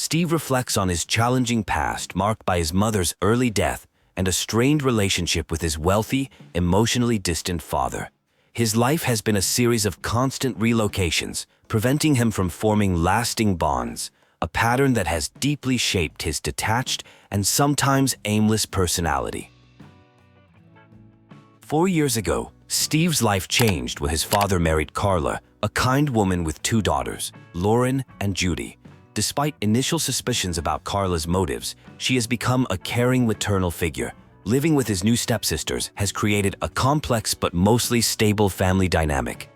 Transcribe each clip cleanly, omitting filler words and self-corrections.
Steve reflects on his challenging past marked by his mother's early death and a strained relationship with his wealthy, emotionally distant father. His life has been a series of constant relocations, preventing him from forming lasting bonds, a pattern that has deeply shaped his detached and sometimes aimless personality. 4 years ago, Steve's life changed when his father married Carla, a kind woman with 2 daughters, Lauren and Judy. Despite initial suspicions about Carla's motives, she has become a caring maternal figure. Living with his new stepsisters has created a complex but mostly stable family dynamic.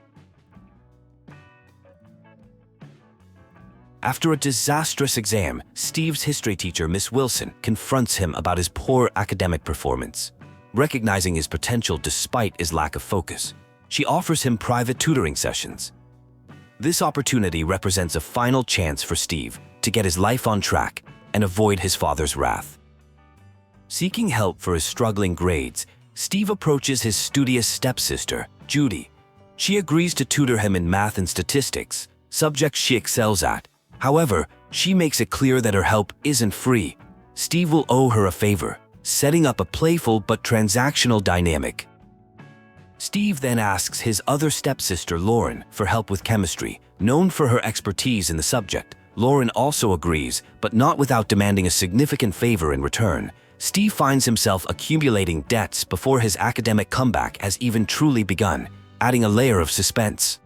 After a disastrous exam, Steve's history teacher, Miss Wilson, confronts him about his poor academic performance. Recognizing his potential despite his lack of focus, she offers him private tutoring sessions. This opportunity represents a final chance for Steve to get his life on track and avoid his father's wrath. Seeking help for his struggling grades, Steve approaches his studious stepsister, Judy. She agrees to tutor him in math and statistics, subjects she excels at. However, she makes it clear that her help isn't free. Steve will owe her a favor, setting up a playful but transactional dynamic. Steve then asks his other stepsister, Lauren, for help with chemistry. Known for her expertise in the subject, Lauren also agrees, but not without demanding a significant favor in return. Steve finds himself accumulating debts before his academic comeback has even truly begun, adding a layer of suspense.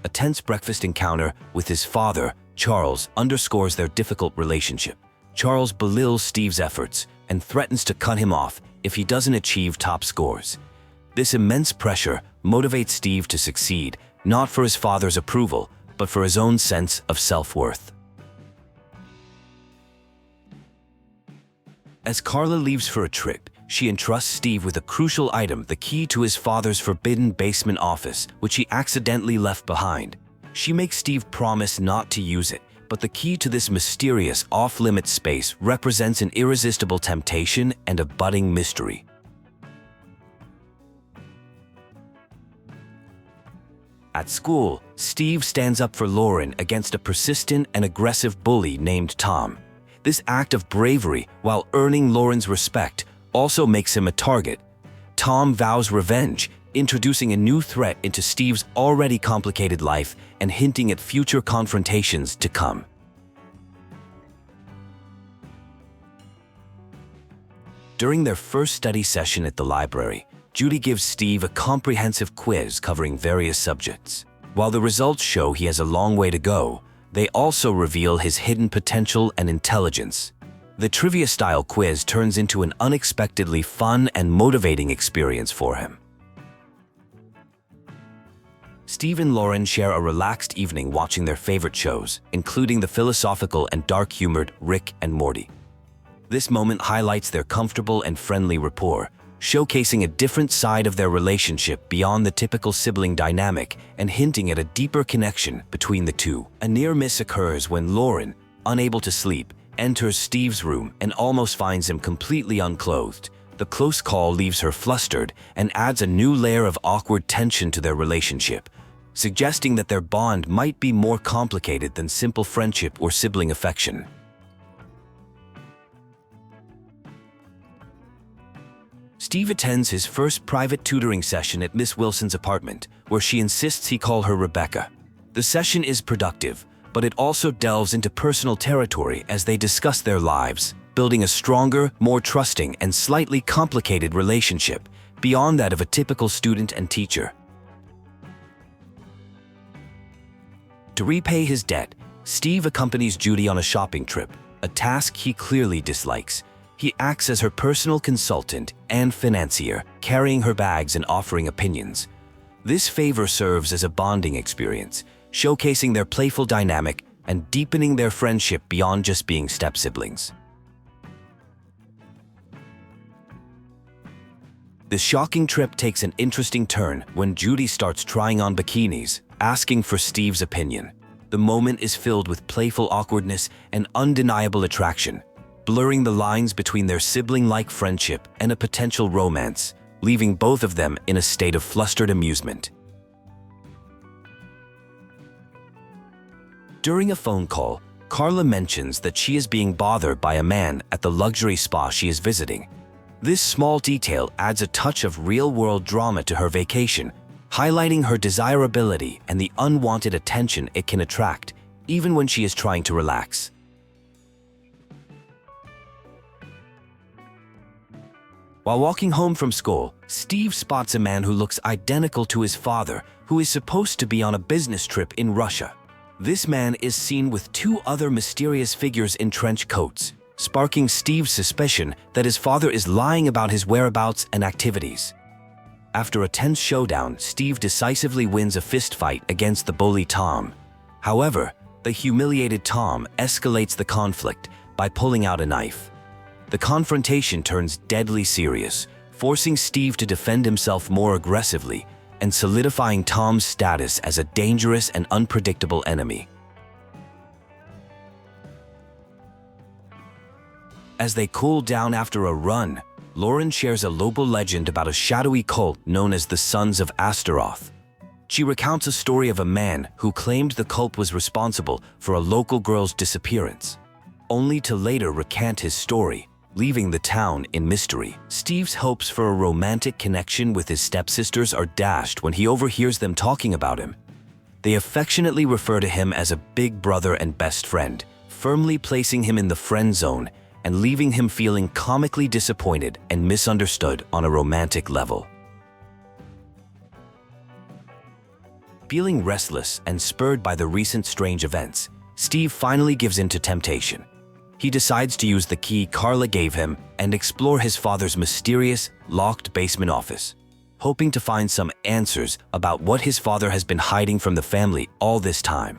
A tense breakfast encounter with his father, Charles, underscores their difficult relationship. Charles belittles Steve's efforts and threatens to cut him off if he doesn't achieve top scores. This immense pressure motivates Steve to succeed, not for his father's approval, but for his own sense of self-worth. As Carla leaves for a trip, she entrusts Steve with a crucial item, the key to his father's forbidden basement office, which he accidentally left behind. She makes Steve promise not to use it, but the key to this mysterious, off-limits space represents an irresistible temptation and a budding mystery. At school, Steve stands up for Lauren against a persistent and aggressive bully named Tom. This act of bravery, while earning Lauren's respect, also makes him a target. Tom vows revenge, introducing a new threat into Steve's already complicated life and hinting at future confrontations to come. During their first study session at the library, Judy gives Steve a comprehensive quiz covering various subjects. While the results show he has a long way to go, they also reveal his hidden potential and intelligence. The trivia-style quiz turns into an unexpectedly fun and motivating experience for him. Steve and Lauren share a relaxed evening watching their favorite shows, including the philosophical and dark-humored Rick and Morty. This moment highlights their comfortable and friendly rapport, showcasing a different side of their relationship beyond the typical sibling dynamic and hinting at a deeper connection between the two. A near miss occurs when Lauren, unable to sleep, enters Steve's room and almost finds him completely unclothed. The close call leaves her flustered and adds a new layer of awkward tension to their relationship, suggesting that their bond might be more complicated than simple friendship or sibling affection. Steve attends his first private tutoring session at Miss Wilson's apartment, where she insists he call her Rebecca. The session is productive, but it also delves into personal territory as they discuss their lives, building a stronger, more trusting, and slightly complicated relationship, beyond that of a typical student and teacher. To repay his debt, Steve accompanies Judy on a shopping trip, a task he clearly dislikes. He acts as her personal consultant and financier, carrying her bags and offering opinions. This favor serves as a bonding experience, showcasing their playful dynamic and deepening their friendship beyond just being step-siblings. The shocking trip takes an interesting turn when Judy starts trying on bikinis, asking for Steve's opinion. The moment is filled with playful awkwardness and undeniable attraction, blurring the lines between their sibling-like friendship and a potential romance, leaving both of them in a state of flustered amusement. During a phone call, Carla mentions that she is being bothered by a man at the luxury spa she is visiting. This small detail adds a touch of real-world drama to her vacation, highlighting her desirability and the unwanted attention it can attract, even when she is trying to relax. While walking home from school, Steve spots a man who looks identical to his father, who is supposed to be on a business trip in Russia. This man is seen with two other mysterious figures in trench coats, sparking Steve's suspicion that his father is lying about his whereabouts and activities. After a tense showdown, Steve decisively wins a fistfight against the bully Tom. However, the humiliated Tom escalates the conflict by pulling out a knife. The confrontation turns deadly serious, forcing Steve to defend himself more aggressively and solidifying Tom's status as a dangerous and unpredictable enemy. As they cool down after a run, Lauren shares a local legend about a shadowy cult known as the Sons of Astaroth. She recounts a story of a man who claimed the cult was responsible for a local girl's disappearance, only to later recant his story, leaving the town in mystery. Steve's hopes for a romantic connection with his stepsisters are dashed when he overhears them talking about him. They affectionately refer to him as a big brother and best friend, firmly placing him in the friend zone and leaving him feeling comically disappointed and misunderstood on a romantic level. Feeling restless and spurred by the recent strange events, Steve finally gives in to temptation. He decides to use the key Carla gave him and explore his father's mysterious, locked basement office, hoping to find some answers about what his father has been hiding from the family all this time.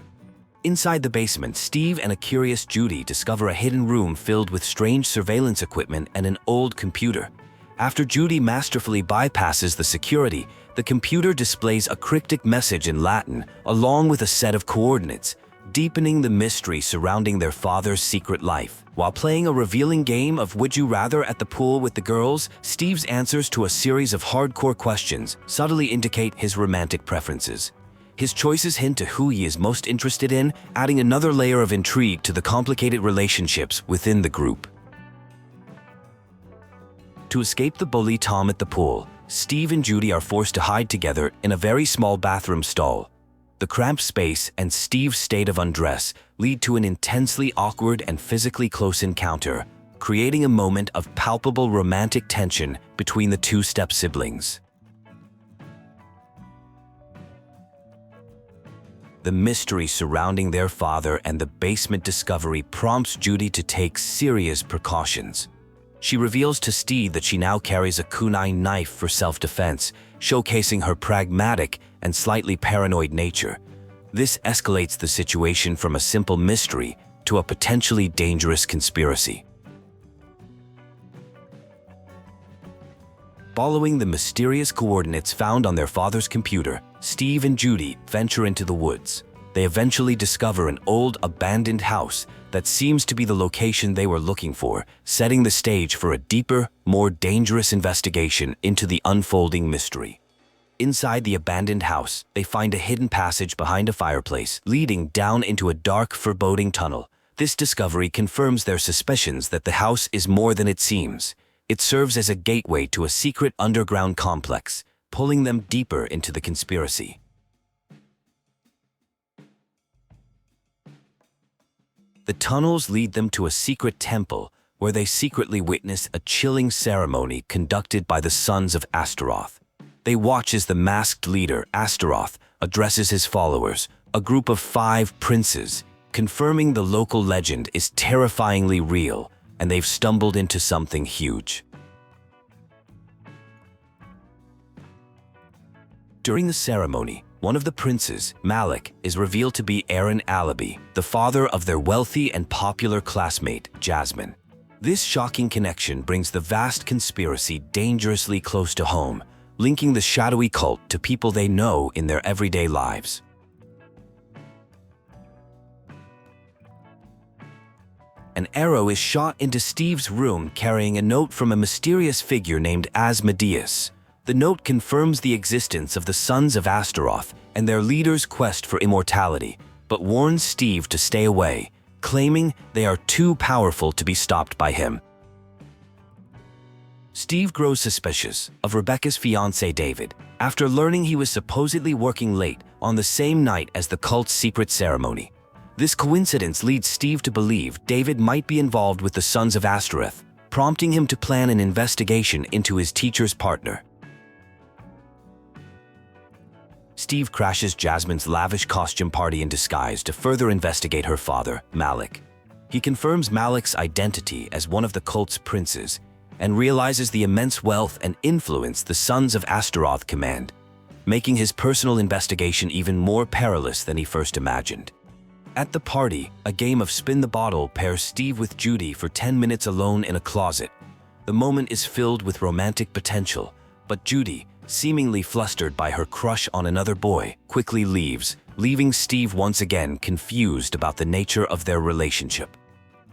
Inside the basement, Steve and a curious Judy discover a hidden room filled with strange surveillance equipment and an old computer. After Judy masterfully bypasses the security, the computer displays a cryptic message in Latin along with a set of coordinates, deepening the mystery surrounding their father's secret life. While playing a revealing game of Would You Rather at the pool with the girls, Steve's answers to a series of hardcore questions subtly indicate his romantic preferences. His choices hint to who he is most interested in, adding another layer of intrigue to the complicated relationships within the group. To escape the bully Tom at the pool, Steve and Judy are forced to hide together in a very small bathroom stall. The cramped space and Steve's state of undress lead to an intensely awkward and physically close encounter, creating a moment of palpable romantic tension between the two step-siblings. The mystery surrounding their father and the basement discovery prompts Judy to take serious precautions. She reveals to Steve that she now carries a kunai knife for self-defense, showcasing her pragmatic and slightly paranoid nature. This escalates the situation from a simple mystery to a potentially dangerous conspiracy. Following the mysterious coordinates found on their father's computer, Steve and Judy venture into the woods. They eventually discover an old, abandoned house that seems to be the location they were looking for, setting the stage for a deeper, more dangerous investigation into the unfolding mystery. Inside the abandoned house, they find a hidden passage behind a fireplace, leading down into a dark, foreboding tunnel. This discovery confirms their suspicions that the house is more than it seems. It serves as a gateway to a secret underground complex, pulling them deeper into the conspiracy. The tunnels lead them to a secret temple where they secretly witness a chilling ceremony conducted by the Sons of Astaroth. They watch as the masked leader, Astaroth, addresses his followers, a group of 5 princes, confirming the local legend is terrifyingly real and they've stumbled into something huge. During the ceremony, one of the princes, Malik, is revealed to be Aaron Alabi, the father of their wealthy and popular classmate, Jasmine. This shocking connection brings the vast conspiracy dangerously close to home, linking the shadowy cult to people they know in their everyday lives. An arrow is shot into Steve's room carrying a note from a mysterious figure named Asmodeus. The note confirms the existence of the Sons of Astaroth and their leader's quest for immortality, but warns Steve to stay away, claiming they are too powerful to be stopped by him. Steve grows suspicious of Rebecca's fiancé David after learning he was supposedly working late on the same night as the cult's secret ceremony. This coincidence leads Steve to believe David might be involved with the Sons of Astaroth, prompting him to plan an investigation into his teacher's partner. Steve crashes Jasmine's lavish costume party in disguise to further investigate her father, Malik. He confirms Malik's identity as one of the cult's princes and realizes the immense wealth and influence the Sons of Astaroth command, making his personal investigation even more perilous than he first imagined. At the party, a game of Spin the Bottle pairs Steve with Judy for 10 minutes alone in a closet. The moment is filled with romantic potential, but Judy, seemingly flustered by her crush on another boy, quickly leaves, leaving Steve once again confused about the nature of their relationship.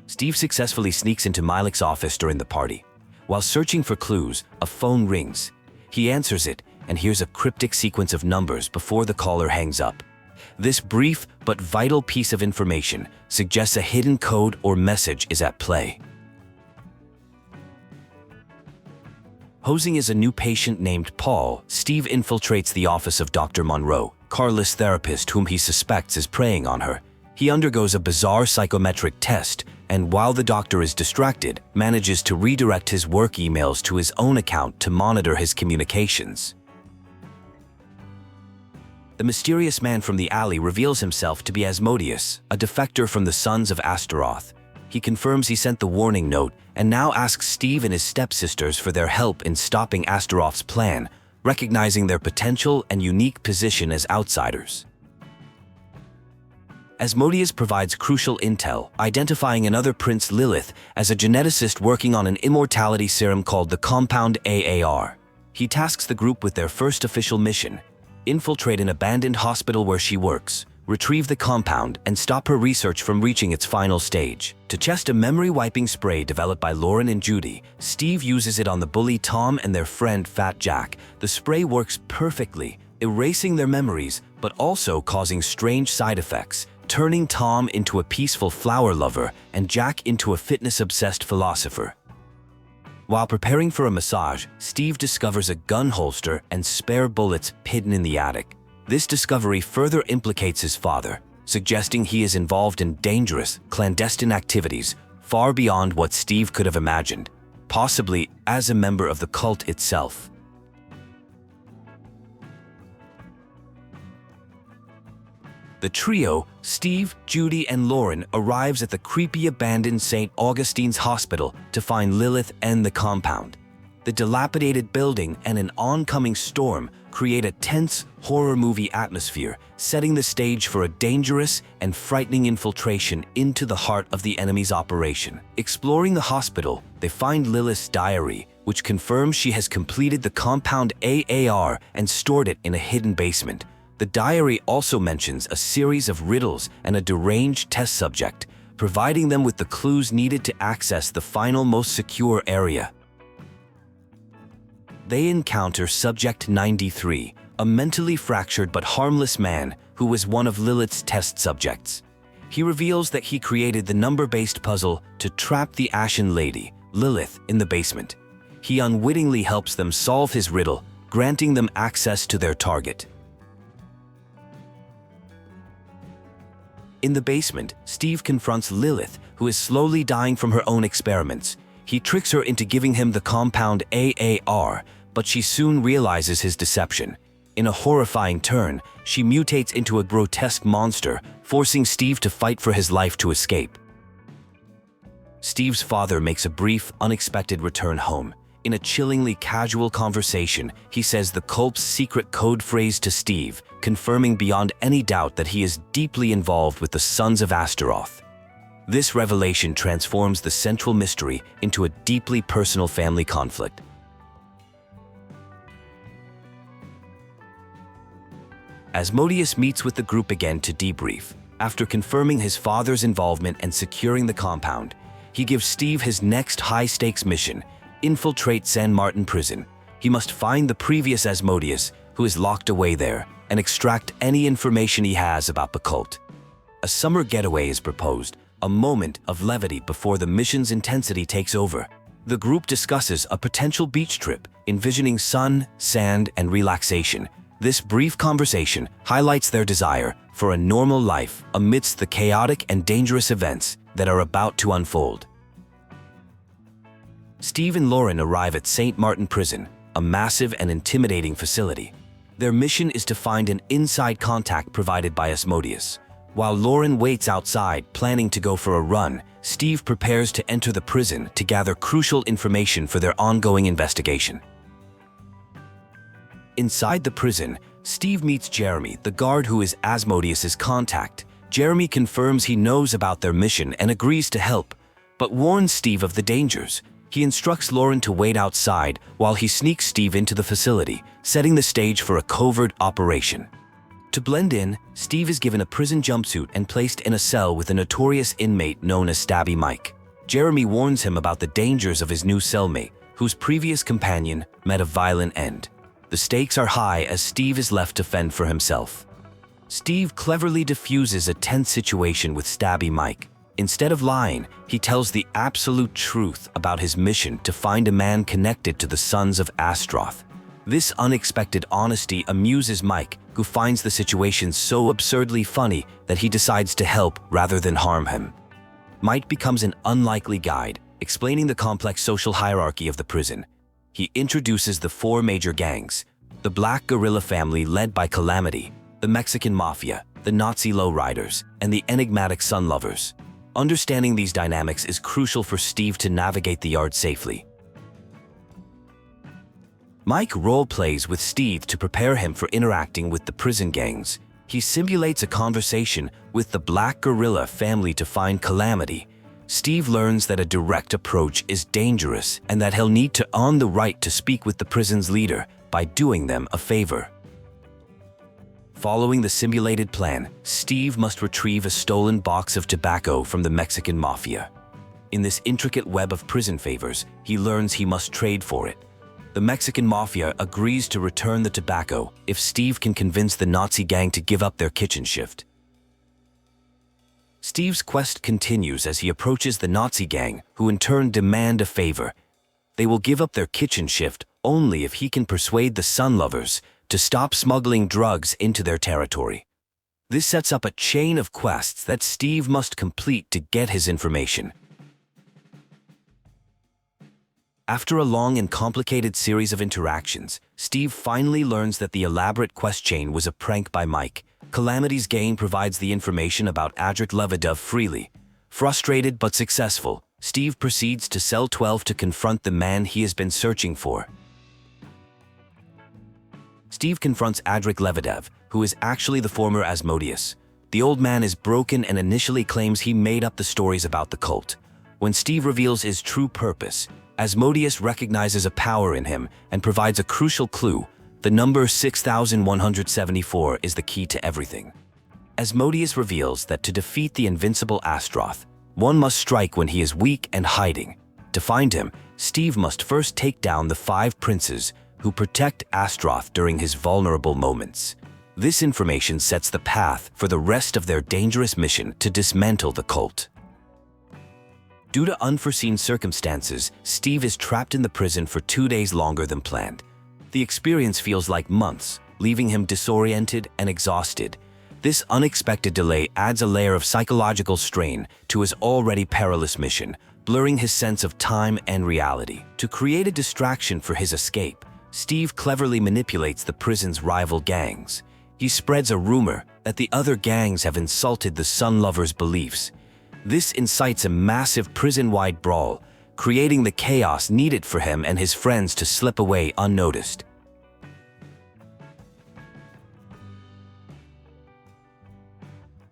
Steve successfully sneaks into Malik's office during the party. While searching for clues, a phone rings. He answers it and hears a cryptic sequence of numbers before the caller hangs up. This brief but vital piece of information suggests a hidden code or message is at play. Posing as a new patient named Paul, Steve infiltrates the office of Dr. Monroe, Carla's therapist whom he suspects is preying on her. He undergoes a bizarre psychometric test, and while the doctor is distracted, manages to redirect his work emails to his own account to monitor his communications. The mysterious man from the alley reveals himself to be Asmodeus, a defector from the Sons of Astaroth. He confirms he sent the warning note and now asks Steve and his stepsisters for their help in stopping Astaroth's plan, recognizing their potential and unique position as outsiders. Asmodeus provides crucial intel, identifying another prince, Lilith, as a geneticist working on an immortality serum called the compound AAR. He tasks the group with their first official mission: infiltrate an abandoned hospital where she works, retrieve the compound, and stop her research from reaching its final stage. To test a memory-wiping spray developed by Lauren and Judy, Steve uses it on the bully Tom and their friend Fat Jack. The spray works perfectly, erasing their memories, but also causing strange side effects, turning Tom into a peaceful flower lover and Jack into a fitness-obsessed philosopher. While preparing for a massage, Steve discovers a gun holster and spare bullets hidden in the attic. This discovery further implicates his father, suggesting he is involved in dangerous, clandestine activities far beyond what Steve could have imagined, possibly as a member of the cult itself. The trio, Steve, Judy, and Lauren, arrives at the creepy abandoned St. Augustine's Hospital to find Lilith and the compound. The dilapidated building and an oncoming storm create a tense, horror movie atmosphere, setting the stage for a dangerous and frightening infiltration into the heart of the enemy's operation. Exploring the hospital, they find Lilith's diary, which confirms she has completed the compound AAR and stored it in a hidden basement. The diary also mentions a series of riddles and a deranged test subject, providing them with the clues needed to access the final, most secure area. They encounter Subject 93, a mentally fractured but harmless man who was one of Lilith's test subjects. He reveals that he created the number-based puzzle to trap the Ashen Lady, Lilith, in the basement. He unwittingly helps them solve his riddle, granting them access to their target. In the basement, Steve confronts Lilith, who is slowly dying from her own experiments. He tricks her into giving him the compound AAR, but she soon realizes his deception. In a horrifying turn, she mutates into a grotesque monster, forcing Steve to fight for his life to escape. Steve's father makes a brief, unexpected return home. In a chillingly casual conversation, he says the cult's secret code phrase to Steve, confirming beyond any doubt that he is deeply involved with the Sons of Astaroth. This revelation transforms the central mystery into a deeply personal family conflict. Asmodeus meets with the group again to debrief. After confirming his father's involvement and securing the compound, he gives Steve his next high-stakes mission: infiltrate San Martin prison. He must find the previous Asmodeus, who is locked away there, and extract any information he has about the cult. A summer getaway is proposed, a moment of levity before the mission's intensity takes over. The group discusses a potential beach trip, envisioning sun, sand, and relaxation. This brief conversation highlights their desire for a normal life amidst the chaotic and dangerous events that are about to unfold. Steve and Lauren arrive at St. Martin Prison, a massive and intimidating facility. Their mission is to find an inside contact provided by Asmodeus. While Lauren waits outside, planning to go for a run, Steve prepares to enter the prison to gather crucial information for their ongoing investigation. Inside the prison, Steve meets Jeremy, the guard who is Asmodeus's contact. Jeremy confirms he knows about their mission and agrees to help, but warns Steve of the dangers. He instructs Lauren to wait outside while he sneaks Steve into the facility, setting the stage for a covert operation. To blend in, Steve is given a prison jumpsuit and placed in a cell with a notorious inmate known as Stabby Mike. Jeremy warns him about the dangers of his new cellmate, whose previous companion met a violent end. The stakes are high as Steve is left to fend for himself. Steve cleverly diffuses a tense situation with Stabby Mike. Instead of lying, he tells the absolute truth about his mission to find a man connected to the sons of Astroth. This unexpected honesty amuses Mike, who finds the situation so absurdly funny that he decides to help rather than harm him. Mike becomes an unlikely guide, explaining the complex social hierarchy of the prison. He introduces the four major gangs: the Black Guerrilla family led by Calamity, the Mexican Mafia, the Nazi lowriders, and the enigmatic Sun Lovers. Understanding these dynamics is crucial for Steve to navigate the yard safely. Mike role-plays with Steve to prepare him for interacting with the prison gangs. He simulates a conversation with the Black Guerrilla family to find Calamity. Steve learns that a direct approach is dangerous and that he'll need to earn the right to speak with the prison's leader by doing them a favor. Following the simulated plan, Steve must retrieve a stolen box of tobacco from the Mexican Mafia. In this intricate web of prison favors, he learns he must trade for it. The Mexican Mafia agrees to return the tobacco if Steve can convince the Nazi gang to give up their kitchen shift. Steve's quest continues as he approaches the Nazi gang, who in turn demand a favor. They will give up their kitchen shift only if he can persuade the Sun Lovers to stop smuggling drugs into their territory. This sets up a chain of quests that Steve must complete to get his information. After a long and complicated series of interactions, Steve finally learns that the elaborate quest chain was a prank by Mike. Calamity's gang provides the information about Adric Levedov freely. Frustrated but successful, Steve proceeds to Cell 12 to confront the man he has been searching for. Steve confronts Adric Levedov, who is actually the former Asmodeus. The old man is broken and initially claims he made up the stories about the cult. When Steve reveals his true purpose, Asmodeus recognizes a power in him and provides a crucial clue. The number 6174 is the key to everything. Asmodeus reveals that to defeat the invincible Astroth, one must strike when he is weak and hiding. To find him, Steve must first take down the 5 princes who protect Astroth during his vulnerable moments. This information sets the path for the rest of their dangerous mission to dismantle the cult. Due to unforeseen circumstances, Steve is trapped in the prison for 2 days longer than planned. The experience feels like months, leaving him disoriented and exhausted. This unexpected delay adds a layer of psychological strain to his already perilous mission, blurring his sense of time and reality. To create a distraction for his escape, Steve cleverly manipulates the prison's rival gangs. He spreads a rumor that the other gangs have insulted the Sun Lovers' beliefs. This incites a massive prison-wide brawl, creating the chaos needed for him and his friends to slip away unnoticed.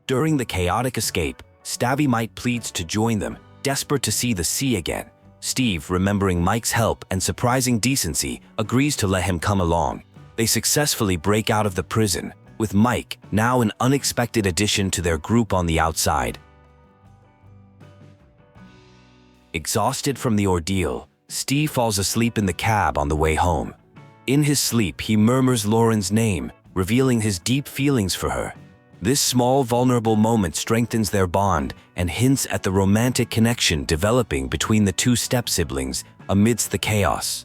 During the chaotic escape, Stabby Mike pleads to join them, desperate to see the sea again. Steve, remembering Mike's help and surprising decency, agrees to let him come along. They successfully break out of the prison, with Mike now an unexpected addition to their group on the outside. Exhausted from the ordeal, Steve falls asleep in the cab on the way home. In his sleep, he murmurs Lauren's name, revealing his deep feelings for her. This small, vulnerable moment strengthens their bond and hints at the romantic connection developing between the two step-siblings amidst the chaos.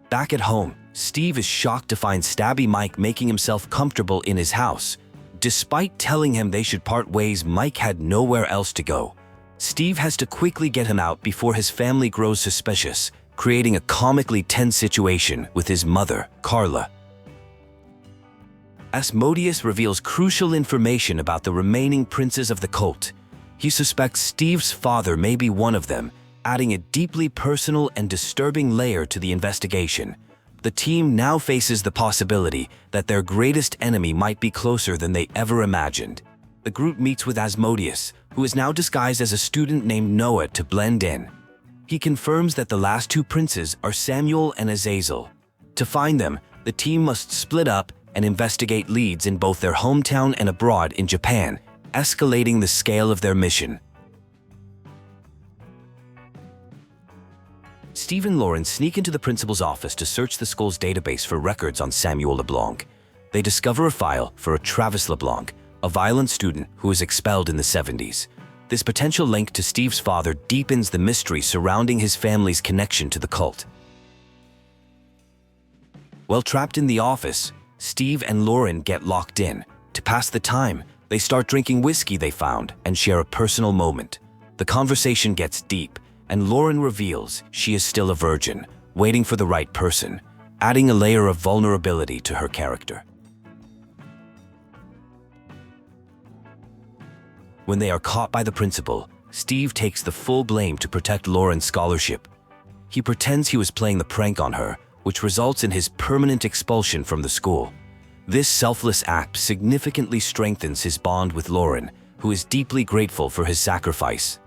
Back at home, Steve is shocked to find Stabby Mike making himself comfortable in his house. Despite telling him they should part ways, Mike had nowhere else to go. Steve has to quickly get him out before his family grows suspicious, creating a comically tense situation with his mother, Carla. Asmodeus reveals crucial information about the remaining princes of the cult. He suspects Steve's father may be one of them, adding a deeply personal and disturbing layer to the investigation. The team now faces the possibility that their greatest enemy might be closer than they ever imagined. The group meets with Asmodeus, who is now disguised as a student named Noah to blend in. He confirms that the last two princes are Samuel and Azazel. To find them, the team must split up and investigate leads in both their hometown and abroad in Japan, escalating the scale of their mission. Steve and Lauren sneak into the principal's office to search the school's database for records on Samuel LeBlanc. They discover a file for a Travis LeBlanc, a violent student who was expelled in the 70s. This potential link to Steve's father deepens the mystery surrounding his family's connection to the cult. While trapped in the office, Steve and Lauren get locked in. To pass the time, they start drinking whiskey they found and share a personal moment. The conversation gets deep, and Lauren reveals she is still a virgin, waiting for the right person, adding a layer of vulnerability to her character. When they are caught by the principal, Steve takes the full blame to protect Lauren's scholarship. He pretends he was playing the prank on her, which results in his permanent expulsion from the school. This selfless act significantly strengthens his bond with Lauren, who is deeply grateful for his sacrifice.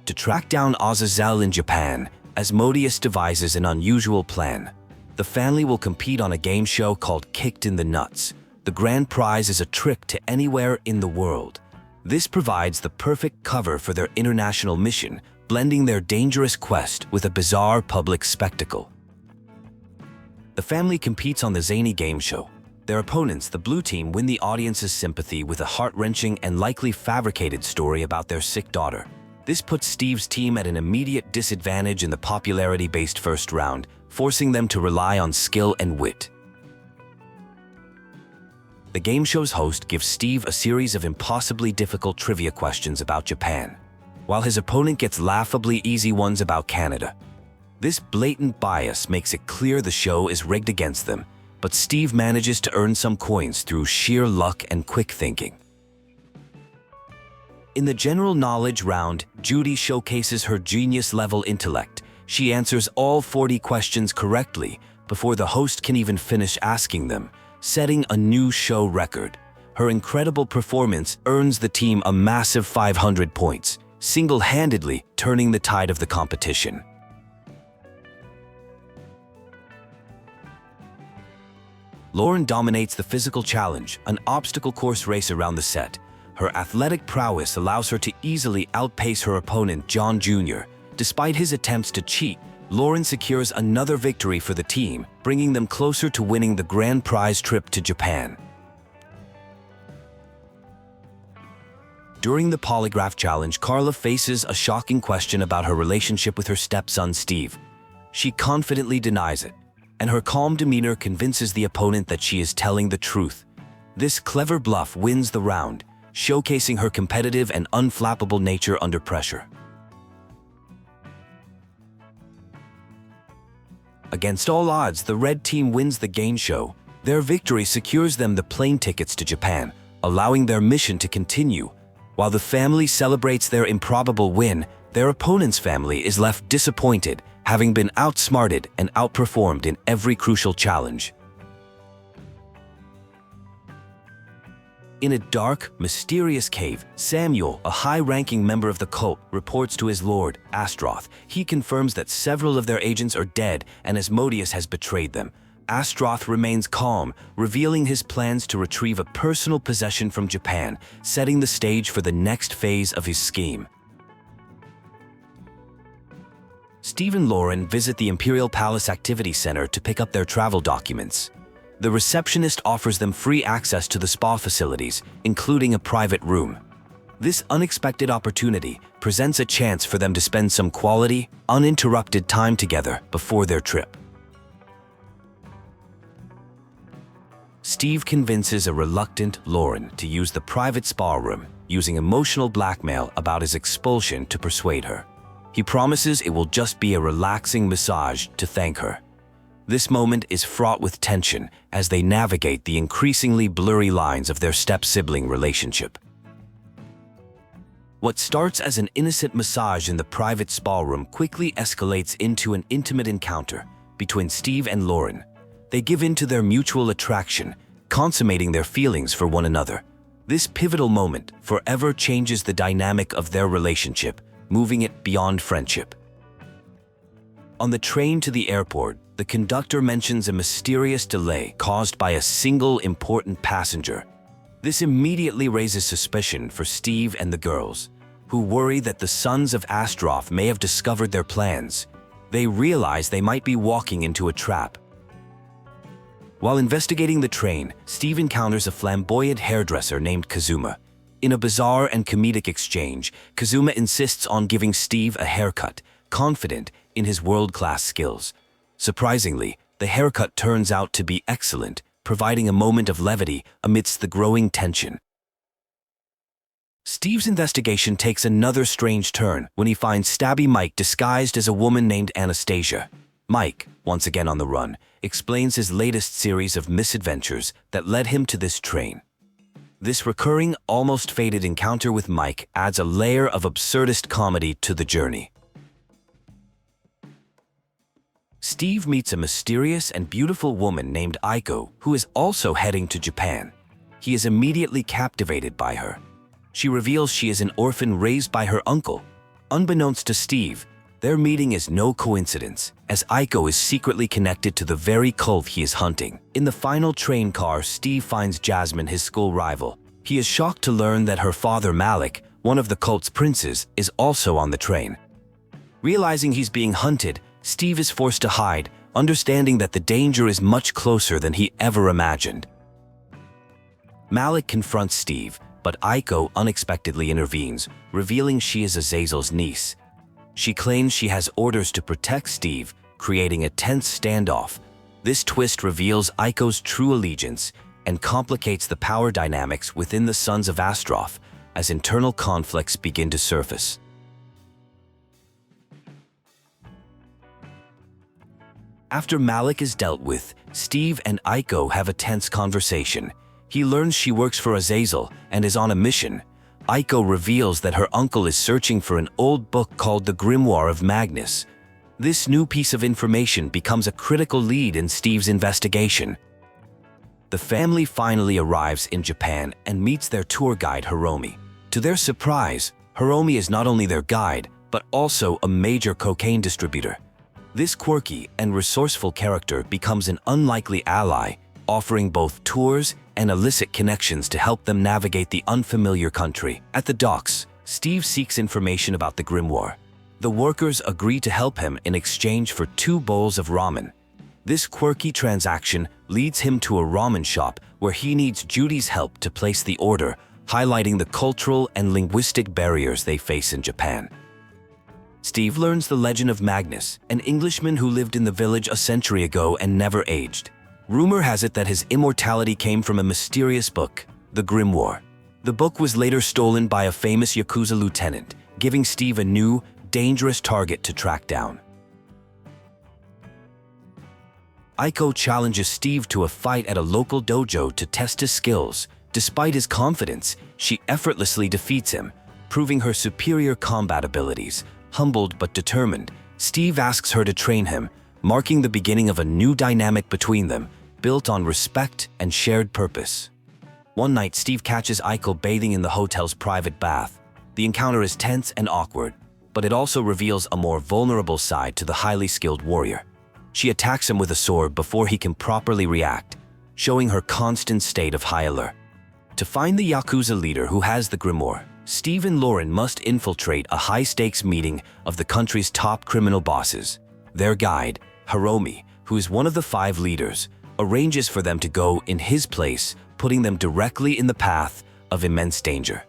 To track down Azazel in Japan, Asmodeus devises an unusual plan. The family will compete on a game show called Kicked in the Nuts. The grand prize is a trip to anywhere in the world. This provides the perfect cover for their international mission, blending their dangerous quest with a bizarre public spectacle. The family competes on the zany game show. Their opponents, the blue team, win the audience's sympathy with a heart-wrenching and likely fabricated story about their sick daughter. This puts Steve's team at an immediate disadvantage in the popularity-based first round, forcing them to rely on skill and wit. The game show's host gives Steve a series of impossibly difficult trivia questions about Japan, while his opponent gets laughably easy ones about Canada. This blatant bias makes it clear the show is rigged against them, but Steve manages to earn some coins through sheer luck and quick thinking. In the general knowledge round, Judy showcases her genius-level intellect. She answers all 40 questions correctly before the host can even finish asking them, setting a new show record. Her incredible performance earns the team a massive 500 points, single-handedly turning the tide of the competition. Lauren dominates the physical challenge, an obstacle course race around the set. Her athletic prowess allows her to easily outpace her opponent, John Jr. Despite his attempts to cheat, Lauren secures another victory for the team, bringing them closer to winning the grand prize trip to Japan. During the polygraph challenge, Carla faces a shocking question about her relationship with her stepson, Steve. She confidently denies it, and her calm demeanor convinces the opponent that she is telling the truth. This clever bluff wins the round, showcasing her competitive and unflappable nature under pressure. Against all odds, the red team wins the game show. Their victory secures them the plane tickets to Japan, allowing their mission to continue. While the family celebrates their improbable win, their opponent's family is left disappointed, having been outsmarted and outperformed in every crucial challenge. In a dark, mysterious cave, Samuel, a high-ranking member of the cult, reports to his lord, Astroth. He confirms that several of their agents are dead and Asmodeus has betrayed them. Astroth remains calm, revealing his plans to retrieve a personal possession from Japan, setting the stage for the next phase of his scheme. Steve and Lauren visit the Imperial Palace Activity Center to pick up their travel documents. The receptionist offers them free access to the spa facilities, including a private room. This unexpected opportunity presents a chance for them to spend some quality, uninterrupted time together before their trip. Steve convinces a reluctant Lauren to use the private spa room, using emotional blackmail about his expulsion to persuade her. He promises it will just be a relaxing massage to thank her. This moment is fraught with tension as they navigate the increasingly blurry lines of their step-sibling relationship. What starts as an innocent massage in the private spa room quickly escalates into an intimate encounter between Steve and Lauren. They give in to their mutual attraction, consummating their feelings for one another. This pivotal moment forever changes the dynamic of their relationship, moving it beyond friendship. On the train to the airport, the conductor mentions a mysterious delay caused by a single important passenger. This immediately raises suspicion for Steve and the girls, who worry that the sons of Astroth may have discovered their plans. They realize they might be walking into a trap. While investigating the train, Steve encounters a flamboyant hairdresser named Kazuma. In a bizarre and comedic exchange, Kazuma insists on giving Steve a haircut, confident in his world-class skills. Surprisingly, the haircut turns out to be excellent, providing a moment of levity amidst the growing tension. Steve's investigation takes another strange turn when he finds Stabby Mike disguised as a woman named Anastasia. Mike, once again on the run, explains his latest series of misadventures that led him to this train. This recurring, almost fated encounter with Mike adds a layer of absurdist comedy to the journey. Steve meets a mysterious and beautiful woman named Aiko, who is also heading to Japan. He is immediately captivated by her. She reveals she is an orphan raised by her uncle. Unbeknownst to Steve, their meeting is no coincidence, as Aiko is secretly connected to the very cult he is hunting. In the final train car, Steve finds Jasmine, his school rival. He is shocked to learn that her father Malik, one of the cult's princes, is also on the train. Realizing he's being hunted, Steve is forced to hide, understanding that the danger is much closer than he ever imagined. Malik confronts Steve, but Aiko unexpectedly intervenes, revealing she is Azazel's niece. She claims she has orders to protect Steve, creating a tense standoff. This twist reveals Aiko's true allegiance and complicates the power dynamics within the Sons of Astroth as internal conflicts begin to surface. After Malik is dealt with, Steve and Aiko have a tense conversation. He learns she works for Azazel and is on a mission. Aiko reveals that her uncle is searching for an old book called the Grimoire of Magnus. This new piece of information becomes a critical lead in Steve's investigation. The family finally arrives in Japan and meets their tour guide Hiromi. To their surprise, Hiromi is not only their guide, but also a major cocaine distributor. This quirky and resourceful character becomes an unlikely ally, offering both tours and illicit connections to help them navigate the unfamiliar country. At the docks, Steve seeks information about the Grimoire. The workers agree to help him in exchange for 2 bowls of ramen. This quirky transaction leads him to a ramen shop where he needs Judy's help to place the order, highlighting the cultural and linguistic barriers they face in Japan. Steve learns the legend of Magnus, an Englishman who lived in the village a century ago and never aged. Rumor has it that his immortality came from a mysterious book, the Grimoire. The book was later stolen by a famous Yakuza lieutenant, giving Steve a new, dangerous target to track down. Aiko challenges Steve to a fight at a local dojo to test his skills. Despite his confidence, she effortlessly defeats him, proving her superior combat abilities. Humbled but determined, Steve asks her to train him, marking the beginning of a new dynamic between them, built on respect and shared purpose. One night, Steve catches Aiko bathing in the hotel's private bath. The encounter is tense and awkward, but it also reveals a more vulnerable side to the highly skilled warrior. She attacks him with a sword before he can properly react, showing her constant state of high alert. To find the Yakuza leader who has the Grimoire, Steve and Lauren must infiltrate a high-stakes meeting of the country's top criminal bosses. Their guide, Hiromi, who is one of the 5 leaders, arranges for them to go in his place, putting them directly in the path of immense danger.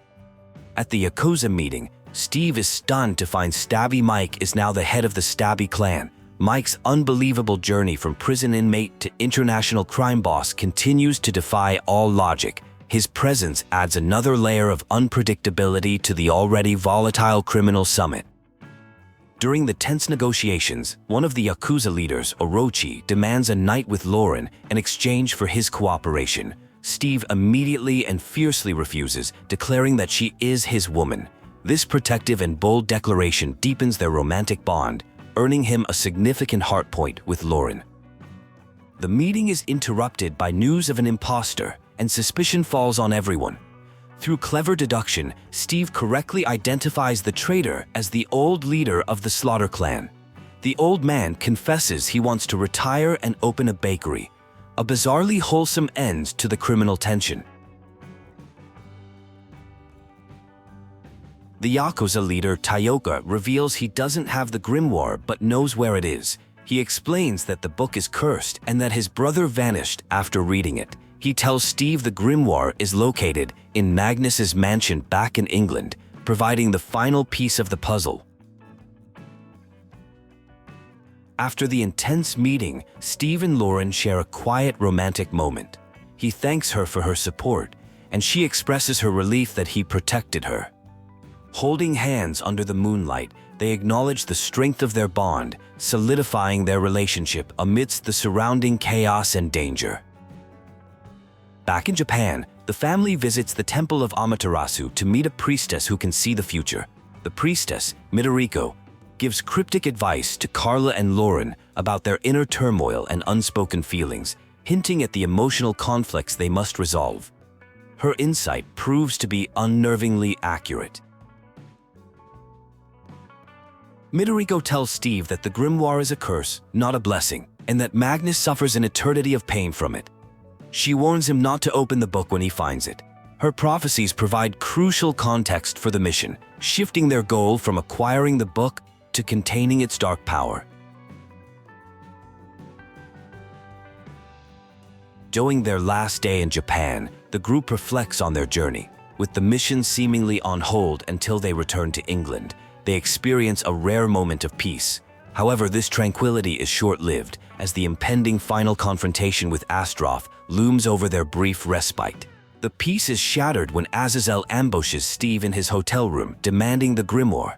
At the Yakuza meeting, Steve is stunned to find Stabby Mike is now the head of the Stabby clan. Mike's unbelievable journey from prison inmate to international crime boss continues to defy all logic. His presence adds another layer of unpredictability to the already volatile criminal summit. During the tense negotiations, one of the Yakuza leaders, Orochi, demands a night with Lauren in exchange for his cooperation. Steve immediately and fiercely refuses, declaring that she is his woman. This protective and bold declaration deepens their romantic bond, earning him a significant heart point with Lauren. The meeting is interrupted by news of an imposter, and suspicion falls on everyone. Through clever deduction, Steve correctly identifies the traitor as the old leader of the Slaughter clan. The old man confesses he wants to retire and open a bakery, a bizarrely wholesome end to the criminal tension. The Yakuza leader, Tayoka, reveals he doesn't have the Grimoire but knows where it is. He explains that the book is cursed and that his brother vanished after reading it. He tells Steve the Grimoire is located in Magnus's mansion back in England, providing the final piece of the puzzle. After the intense meeting, Steve and Lauren share a quiet romantic moment. He thanks her for her support, and she expresses her relief that he protected her. Holding hands under the moonlight, they acknowledge the strength of their bond, solidifying their relationship amidst the surrounding chaos and danger. Back in Japan, the family visits the temple of Amaterasu to meet a priestess who can see the future. The priestess, Midoriko, gives cryptic advice to Carla and Lauren about their inner turmoil and unspoken feelings, hinting at the emotional conflicts they must resolve. Her insight proves to be unnervingly accurate. Midoriko tells Steve that the Grimoire is a curse, not a blessing, and that Magnus suffers an eternity of pain from it. She warns him not to open the book when he finds it. Her prophecies provide crucial context for the mission, shifting their goal from acquiring the book to containing its dark power. During their last day in Japan, the group reflects on their journey. With the mission seemingly on hold until they return to England, they experience a rare moment of peace. However, this tranquility is short-lived, as the impending final confrontation with Astroth looms over their brief respite. The peace is shattered when Azazel ambushes Steve in his hotel room, demanding the Grimoire.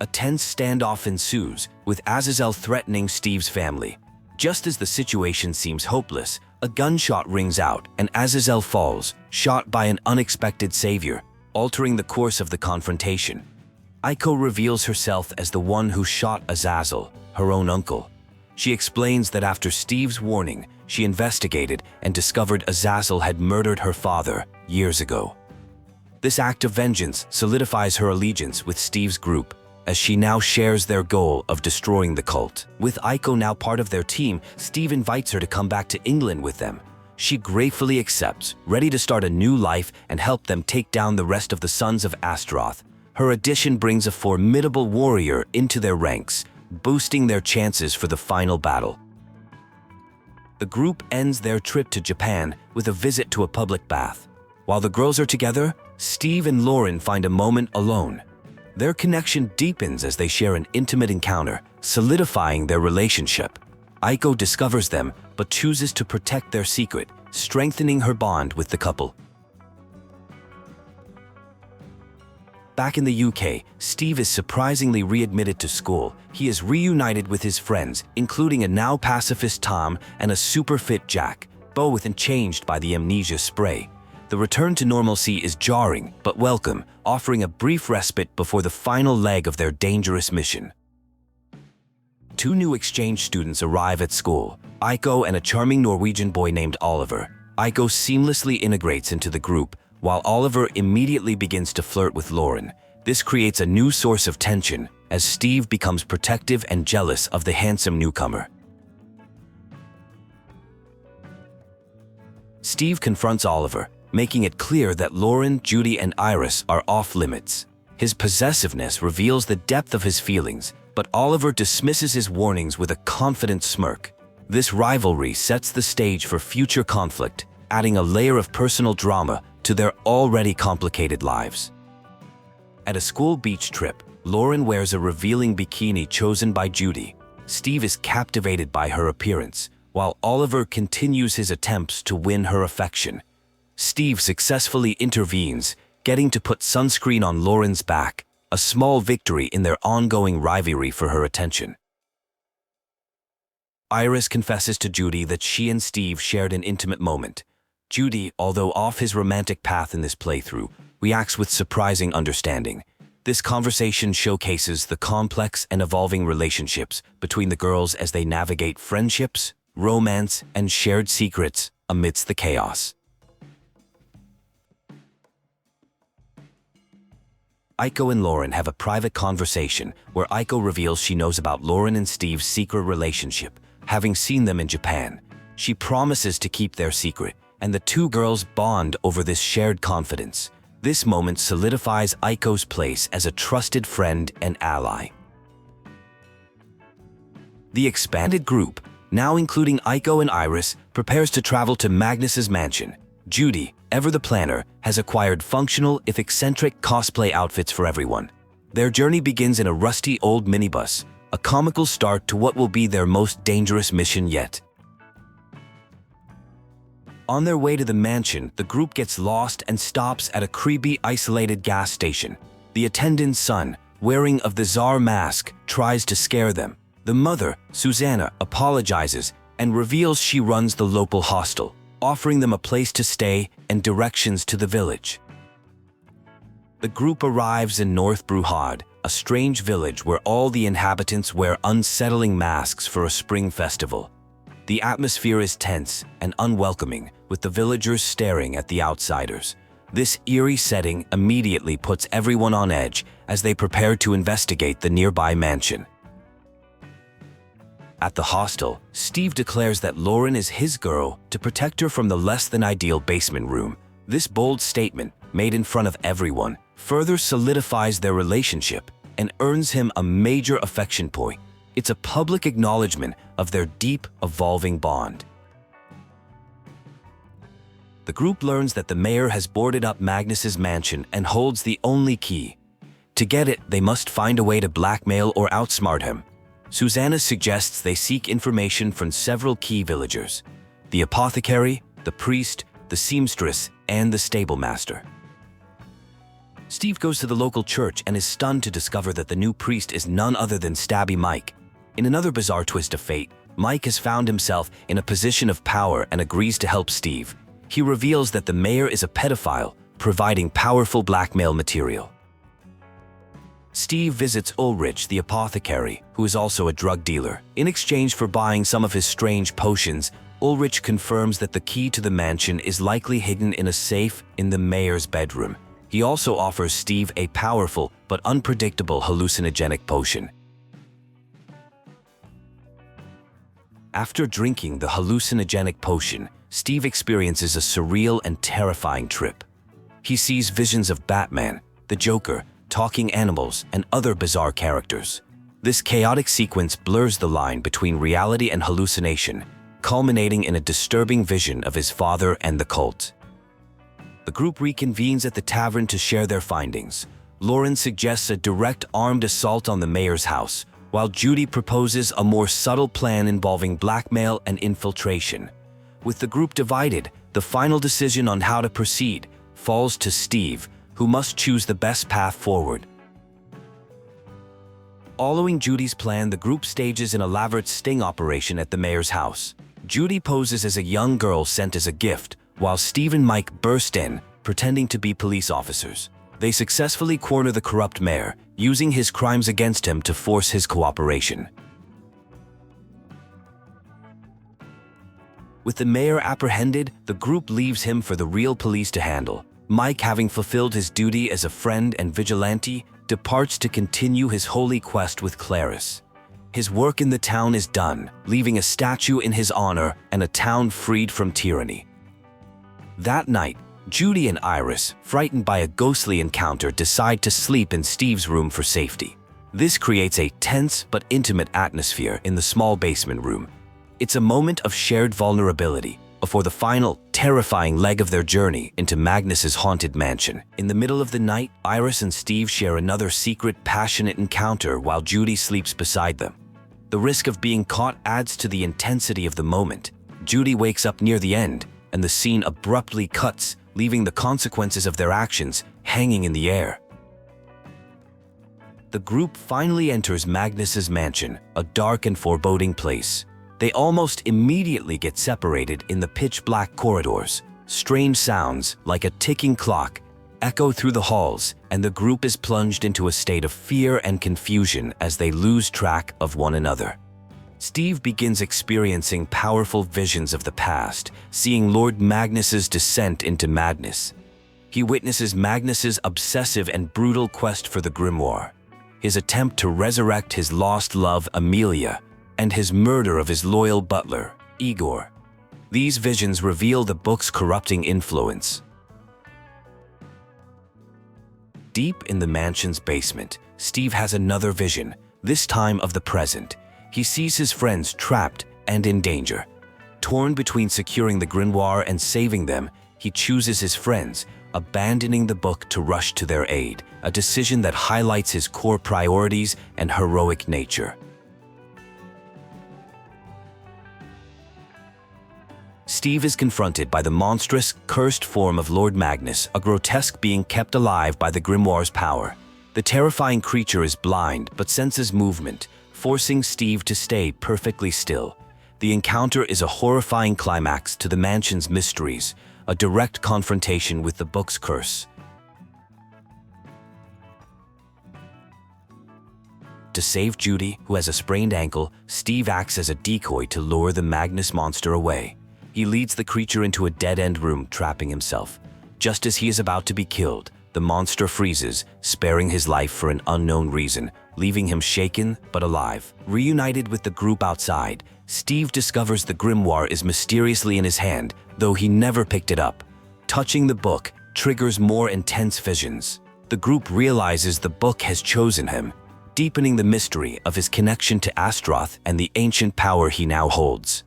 A tense standoff ensues, with Azazel threatening Steve's family. Just as the situation seems hopeless, a gunshot rings out and Azazel falls, shot by an unexpected savior, altering the course of the confrontation. Aiko reveals herself as the one who shot Azazel, her own uncle. She explains that after Steve's warning, she investigated and discovered Azazel had murdered her father years ago. This act of vengeance solidifies her allegiance with Steve's group, as she now shares their goal of destroying the cult. With Aiko now part of their team, Steve invites her to come back to England with them. She gratefully accepts, ready to start a new life and help them take down the rest of the sons of Astroth. Her addition brings a formidable warrior into their ranks, boosting their chances for the final battle. The group ends their trip to Japan with a visit to a public bath. While the girls are together, Steve and Lauren find a moment alone. Their connection deepens as they share an intimate encounter, solidifying their relationship. Aiko discovers them, but chooses to protect their secret, strengthening her bond with the couple. Back in the UK, Steve is surprisingly readmitted to school. He is reunited with his friends, including a now pacifist Tom and a super fit Jack, both changed by the amnesia spray. The return to normalcy is jarring, but welcome, offering a brief respite before the final leg of their dangerous mission. Two new exchange students arrive at school, Aiko and a charming Norwegian boy named Oliver. Aiko seamlessly integrates into the group, while Oliver immediately begins to flirt with Lauren. This creates a new source of tension, as Steve becomes protective and jealous of the handsome newcomer. Steve confronts Oliver, making it clear that Lauren, Judy, and Iris are off-limits. His possessiveness reveals the depth of his feelings, but Oliver dismisses his warnings with a confident smirk. This rivalry sets the stage for future conflict, adding a layer of personal drama to their already complicated lives. At a school beach trip, Lauren wears a revealing bikini chosen by Judy. Steve is captivated by her appearance, while Oliver continues his attempts to win her affection. Steve successfully intervenes, getting to put sunscreen on Lauren's back, a small victory in their ongoing rivalry for her attention. Iris confesses to Judy that she and Steve shared an intimate moment. Judy, although off his romantic path in this playthrough, reacts with surprising understanding. This conversation showcases the complex and evolving relationships between the girls as they navigate friendships, romance, and shared secrets amidst the chaos. Aiko and Lauren have a private conversation where Aiko reveals she knows about Lauren and Steve's secret relationship, having seen them in Japan. She promises to keep their secret, and the two girls bond over this shared confidence. This moment solidifies Aiko's place as a trusted friend and ally. The expanded group, now including Aiko and Iris, prepares to travel to Magnus's mansion. Judy, ever the planner, has acquired functional, if eccentric, cosplay outfits for everyone. Their journey begins in a rusty old minibus, a comical start to what will be their most dangerous mission yet. On their way to the mansion, the group gets lost and stops at a creepy, isolated gas station. The attendant's son, wearing a bizarre mask, tries to scare them. The mother, Susanna, apologizes and reveals she runs the local hostel, offering them a place to stay and directions to the village. The group arrives in North Bruhad, a strange village where all the inhabitants wear unsettling masks for a spring festival. The atmosphere is tense and unwelcoming, with the villagers staring at the outsiders. This eerie setting immediately puts everyone on edge as they prepare to investigate the nearby mansion. At the hostel, Steve declares that Lauren is his girl to protect her from the less-than-ideal basement room. This bold statement, made in front of everyone, further solidifies their relationship and earns him a major affection point. It's a public acknowledgement of their deep, evolving bond. The group learns that the mayor has boarded up Magnus's mansion and holds the only key. To get it, they must find a way to blackmail or outsmart him. Susanna suggests they seek information from several key villagers: the apothecary, the priest, the seamstress, and the stablemaster. Steve goes to the local church and is stunned to discover that the new priest is none other than Stabby Mike. In another bizarre twist of fate, Mike has found himself in a position of power and agrees to help Steve. He reveals that the mayor is a pedophile, providing powerful blackmail material. Steve visits Ulrich, the apothecary, who is also a drug dealer. In exchange for buying some of his strange potions, Ulrich confirms that the key to the mansion is likely hidden in a safe in the mayor's bedroom. He also offers Steve a powerful but unpredictable hallucinogenic potion. After drinking the hallucinogenic potion, Steve experiences a surreal and terrifying trip. He sees visions of Batman, the Joker, talking animals, and other bizarre characters. This chaotic sequence blurs the line between reality and hallucination, culminating in a disturbing vision of his father and the cult. The group reconvenes at the tavern to share their findings. Lauren suggests a direct armed assault on the mayor's house, while Judy proposes a more subtle plan involving blackmail and infiltration. With the group divided, the final decision on how to proceed falls to Steve, who must choose the best path forward. Following Judy's plan, the group stages an elaborate sting operation at the mayor's house. Judy poses as a young girl sent as a gift, while Steve and Mike burst in, pretending to be police officers. They successfully corner the corrupt mayor, using his crimes against him to force his cooperation. With the mayor apprehended, the group leaves him for the real police to handle. Mike, having fulfilled his duty as a friend and vigilante, departs to continue his holy quest with Clarice. His work in the town is done, leaving a statue in his honor and a town freed from tyranny. That night, Judy and Iris, frightened by a ghostly encounter, decide to sleep in Steve's room for safety. This creates a tense but intimate atmosphere in the small basement room. It's a moment of shared vulnerability before the final, terrifying leg of their journey into Magnus's haunted mansion. In the middle of the night, Iris and Steve share another secret, passionate encounter while Judy sleeps beside them. The risk of being caught adds to the intensity of the moment. Judy wakes up near the end, and the scene abruptly cuts, leaving the consequences of their actions hanging in the air. The group finally enters Magnus's mansion, a dark and foreboding place. They almost immediately get separated in the pitch-black corridors. Strange sounds, like a ticking clock, echo through the halls, and the group is plunged into a state of fear and confusion as they lose track of one another. Steve begins experiencing powerful visions of the past, seeing Lord Magnus's descent into madness. He witnesses Magnus's obsessive and brutal quest for the Grimoire, his attempt to resurrect his lost love, Amelia, and his murder of his loyal butler, Igor. These visions reveal the book's corrupting influence. Deep in the mansion's basement, Steve has another vision, this time of the present. He sees his friends trapped and in danger. Torn between securing the Grimoire and saving them, he chooses his friends, abandoning the book to rush to their aid, a decision that highlights his core priorities and heroic nature. Steve is confronted by the monstrous, cursed form of Lord Magnus, a grotesque being kept alive by the Grimoire's power. The terrifying creature is blind but senses movement, forcing Steve to stay perfectly still. The encounter is a horrifying climax to the mansion's mysteries, a direct confrontation with the book's curse. To save Judy, who has a sprained ankle, Steve acts as a decoy to lure the Magnus monster away. He leads the creature into a dead-end room, trapping himself. Just as he is about to be killed, the monster freezes, sparing his life for an unknown reason, leaving him shaken but alive. Reunited with the group outside, Steve discovers the Grimoire is mysteriously in his hand, though he never picked it up. Touching the book triggers more intense visions. The group realizes the book has chosen him, deepening the mystery of his connection to Astroth and the ancient power he now holds.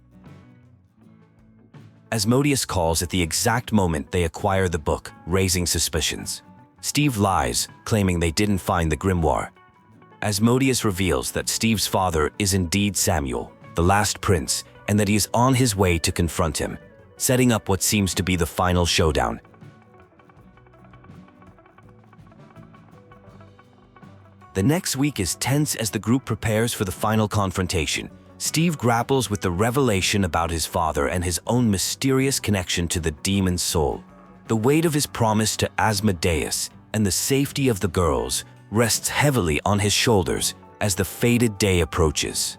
Asmodeus calls at the exact moment they acquire the book, raising suspicions. Steve lies, claiming they didn't find the Grimoire. Asmodeus reveals that Steve's father is indeed Samuel, the last prince, and that he is on his way to confront him, setting up what seems to be the final showdown. The next week is tense as the group prepares for the final confrontation. Steve grapples with the revelation about his father and his own mysterious connection to the demon's soul. The weight of his promise to Asmodeus and the safety of the girls rests heavily on his shoulders as the fated day approaches.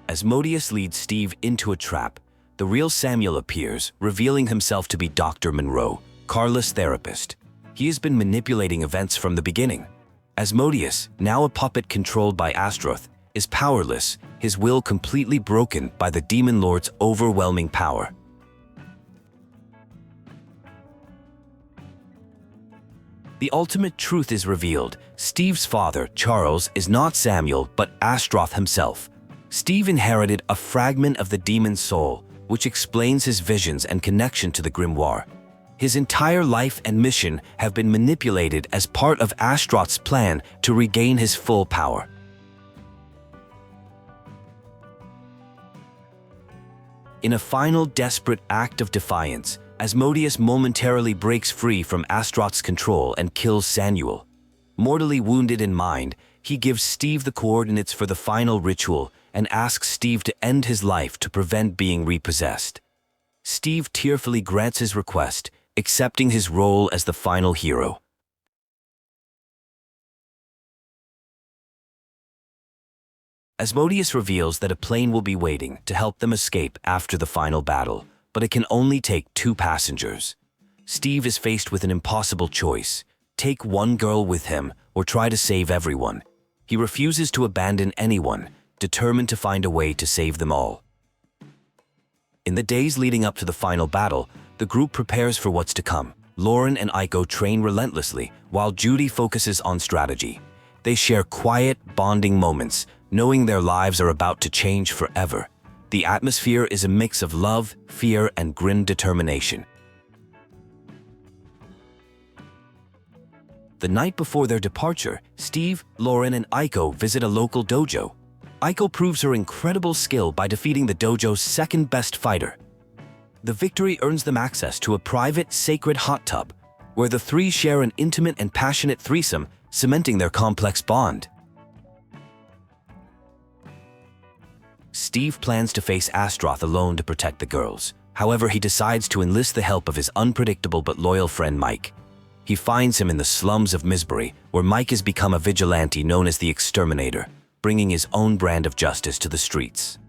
Asmodeus leads Steve into a trap. The real Samuel appears, revealing himself to be Dr. Monroe, Carla's therapist. He has been manipulating events from the beginning. Asmodeus, now a puppet controlled by Astroth, is powerless, his will completely broken by the Demon Lord's overwhelming power. The ultimate truth is revealed. Steve's father, Charles, is not Samuel, but Astroth himself. Steve inherited a fragment of the demon's soul, which explains his visions and connection to the Grimoire. His entire life and mission have been manipulated as part of Astroth's plan to regain his full power. In a final desperate act of defiance, Asmodeus momentarily breaks free from Astroth's control and kills Samuel. Mortally wounded in mind, he gives Steve the coordinates for the final ritual and asks Steve to end his life to prevent being repossessed. Steve tearfully grants his request, accepting his role as the final hero. Asmodeus reveals that a plane will be waiting to help them escape after the final battle, but it can only take 2 passengers. Steve is faced with an impossible choice: take one girl with him or try to save everyone. He refuses to abandon anyone, determined to find a way to save them all. In the days leading up to the final battle, The group prepares for what's to come. Lauren and Aiko train relentlessly, while Judy focuses on strategy. They share quiet, bonding moments, knowing their lives are about to change forever. The atmosphere is a mix of love, fear, and grim determination. The night before their departure, Steve, Lauren, and Aiko visit a local dojo. Aiko proves her incredible skill by defeating the dojo's second-best fighter. The victory earns them access to a private, sacred hot tub, where the three share an intimate and passionate threesome, cementing their complex bond. Steve plans to face Astroth alone to protect the girls. However, he decides to enlist the help of his unpredictable but loyal friend Mike. He finds him in the slums of Mistbury, where Mike has become a vigilante known as the Exterminator, bringing his own brand of justice to the streets.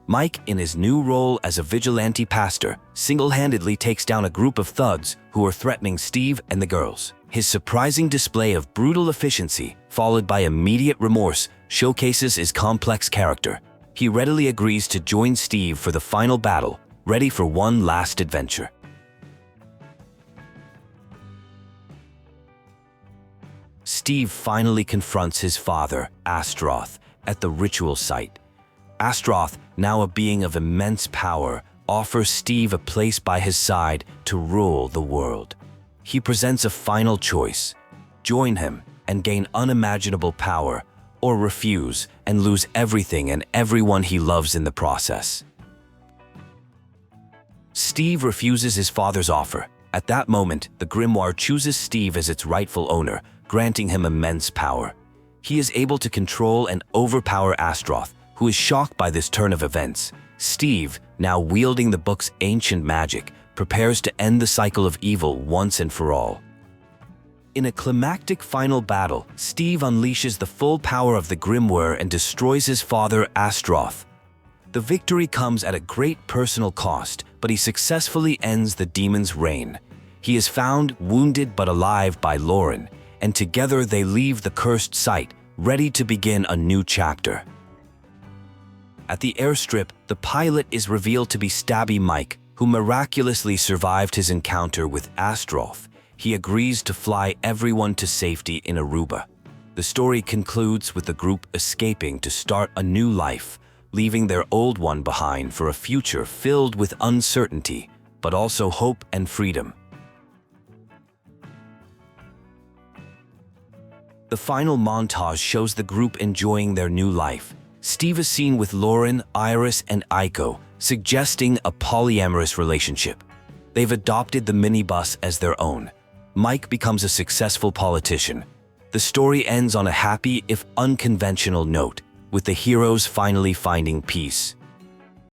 Mike, in his new role as a vigilante pastor, single-handedly takes down a group of thugs who are threatening Steve and the girls. His surprising display of brutal efficiency, followed by immediate remorse, showcases his complex character. He readily agrees to join Steve for the final battle, ready for one last adventure. Steve finally confronts his father, Astroth, at the ritual site. Astroth, now a being of immense power, offers Steve a place by his side to rule the world. He presents a final choice: join him and gain unimaginable power, or refuse and lose everything and everyone he loves in the process. Steve refuses his father's offer. At that moment, the Grimoire chooses Steve as its rightful owner, granting him immense power. He is able to control and overpower Astroth, who is shocked by this turn of events. Steve, now wielding the book's ancient magic, prepares to end the cycle of evil once and for all. In a climactic final battle, Steve unleashes the full power of the Grimoire and destroys his father, Astroth. The victory comes at a great personal cost, but he successfully ends the demon's reign. He is found wounded but alive by Lauren, and together they leave the cursed site, ready to begin a new chapter. At the airstrip, the pilot is revealed to be Stabby Mike, who miraculously survived his encounter with Astroth. He agrees to fly everyone to safety in Aruba. The story concludes with the group escaping to start a new life, leaving their old one behind for a future filled with uncertainty, but also hope and freedom. The final montage shows the group enjoying their new life. Steve is seen with Lauren, Iris, and Aiko, suggesting a polyamorous relationship. They've adopted the minibus as their own. Mike becomes a successful politician. The story ends on a happy, if unconventional note, with the heroes finally finding peace.